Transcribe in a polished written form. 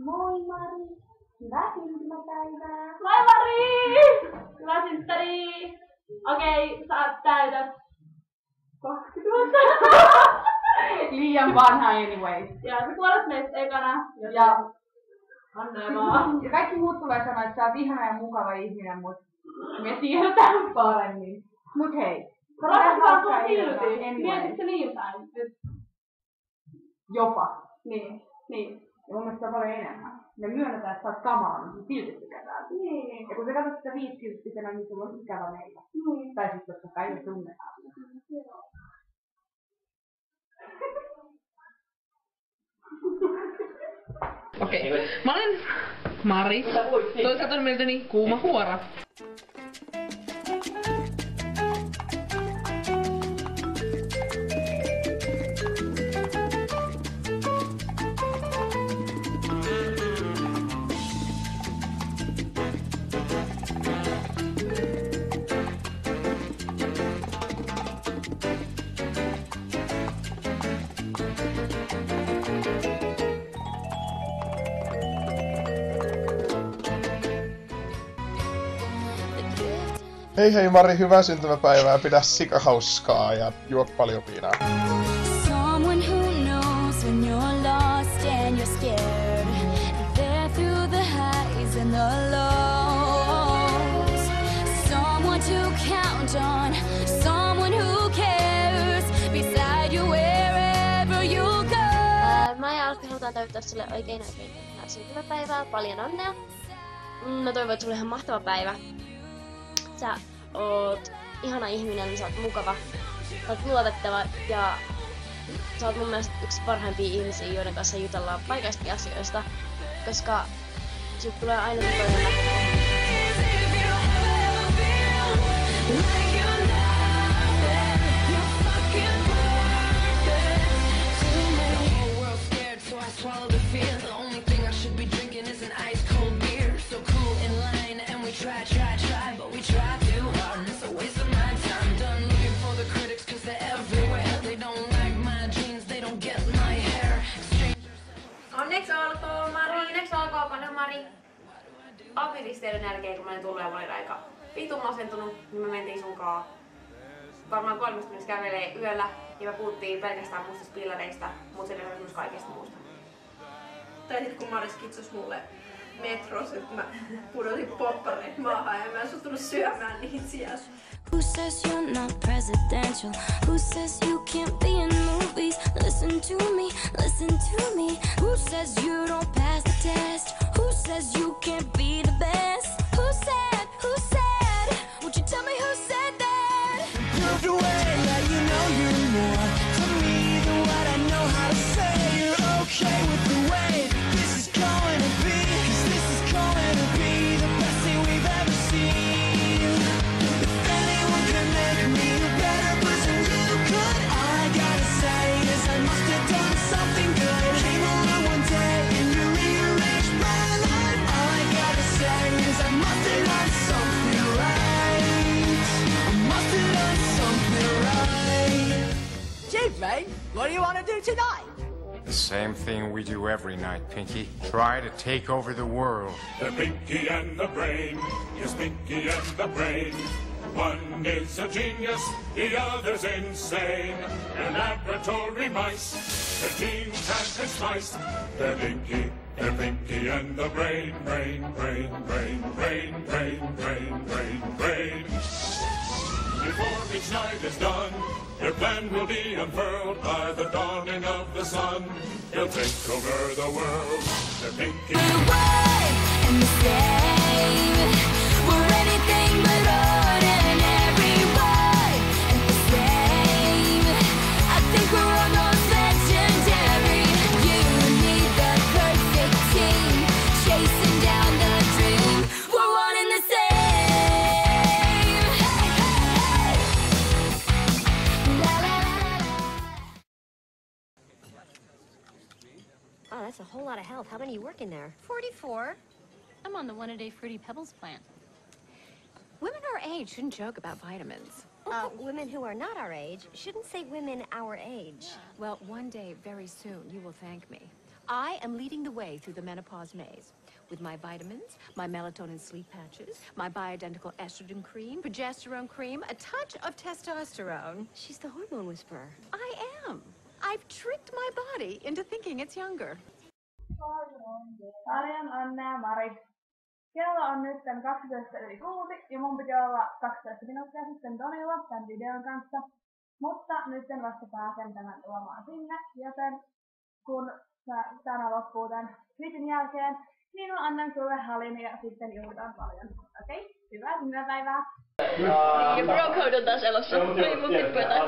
Moi Mari! Hyvää syntymäpäivää! Moi Mari! Hyvä synttäri! Okei, sä täytät 20 Liian vanha anyway. Ja sä kuolet meistä ekana. Ja Anna vaan. ja kaikki muut tulee sanoa, että sä oot ihana ja mukava ihminen, mut me tiedetään paremmin. Mut hei. Mä rakastan sua silti. Mietitkö niin päin? Jopa. Niin. Ja mun mielestä on paljon enemmän. Me myönnetään, että sä oot kamala, mutta silti tykätään. Niin. Ja kun sä katsot sitä 50-vuotiaana, niin sulla on ikävä meitä. Niin. Tai siis totta kai jo tunnetaan. Okei. Mä olen Mari. Toisaalta on mieltäni kuuma huora. Hei Mari, hyvää syntymäpäivää, pidä sikahauskaa ja juo paljon viinaa. Someone who knows when you're lost and you're scared. There through the highs and the lows. Someone to count on, someone who cares. Beside you wherever you go. Mä ja Alkki halutaan toivottaa sulle oikein hyvää syntymäpäivää, paljon onnea. Mä toivon, että sulle ihan mahtava päivä. Sä oot ihana ihminen, sä oot mukava, sä oot luotettava ja sä oot mun mielestä yksi parhaimpia ihmisiä, joiden kanssa jutellaan vaikeistakin asioista, koska siitä tulee aina toinen näkökulma. Try, but we try too hard, and it's a waste of my time. Done looking for the critics, cause they're everywhere. They don't like my jeans, they don't get my hair. Onneksi olkoon, Mari. Onneksi olkoon, paljon Mari. Papiristeilyn jälkeen, kun mä olin tullut ja mä olin aika vitun masentunut, niin me mentiin sunkaan varmaan 30 kävelee yöllä ja me puhuttiin pelkästään mustista pillareista, mut se oli myös kaikesta muusta. Tai sit kun Mari skitsos mulle metrossa, että mä pudotin popcornit maahan ja mä en suostunut syömään niitä siellä. Who says you're not presidential? Who says you can't be in movies? Listen to me, listen to me. Who says you don't pass the test? Who says you can't be the best? Who said, would you tell me who said that? Proved away that you know you're more to me than what I know how to say. You're okay with the way this is going to be. Mate, what do you want to do tonight? The same thing we do every night, Pinky. Try to take over the world. The Pinky and the Brain. Yes, Pinky and the Brain. One is a genius, the other's insane. They're laboratory mice. Their genes have been spliced. They're Pinky and the Brain. Brain. Before each night is done, your plan will be unfurled by the dawning of the sun. He'll take over the world. The Pinky and the same. We're anything but ordinary. One and the same. I think we're almost legendary. You need the perfect team, chasing down the dream. We're one and the same. Oh, that's a whole lot of health. How many are you working there? 44. I'm on the one-a-day Fruity Pebbles plant. Women our age shouldn't joke about vitamins. Women who are not our age shouldn't say women our age. Well, one day, very soon, you will thank me. I am leading the way through the menopause maze. With my vitamins, my melatonin sleep patches, my bioidentical estrogen cream, progesterone cream, a touch of testosterone. She's the hormone whisperer. I am. I've tricked my body into thinking it's younger. Paljon onnea, Mari. Kello on nyt 12:06 ja mun piti olla 12 minuuttia sitten Donilla tämän videon kanssa. Mutta nyt en vasta pääsen tämän tuomaan sinne, joten kun tämä loppuu tämän klipin jälkeen, niin mä annan sulle halin ja sitten juhlitaan paljon. Okei? Hyvää syntymäpäivää! Ja bro-code on taas elossa. Voi mun tippu jotain.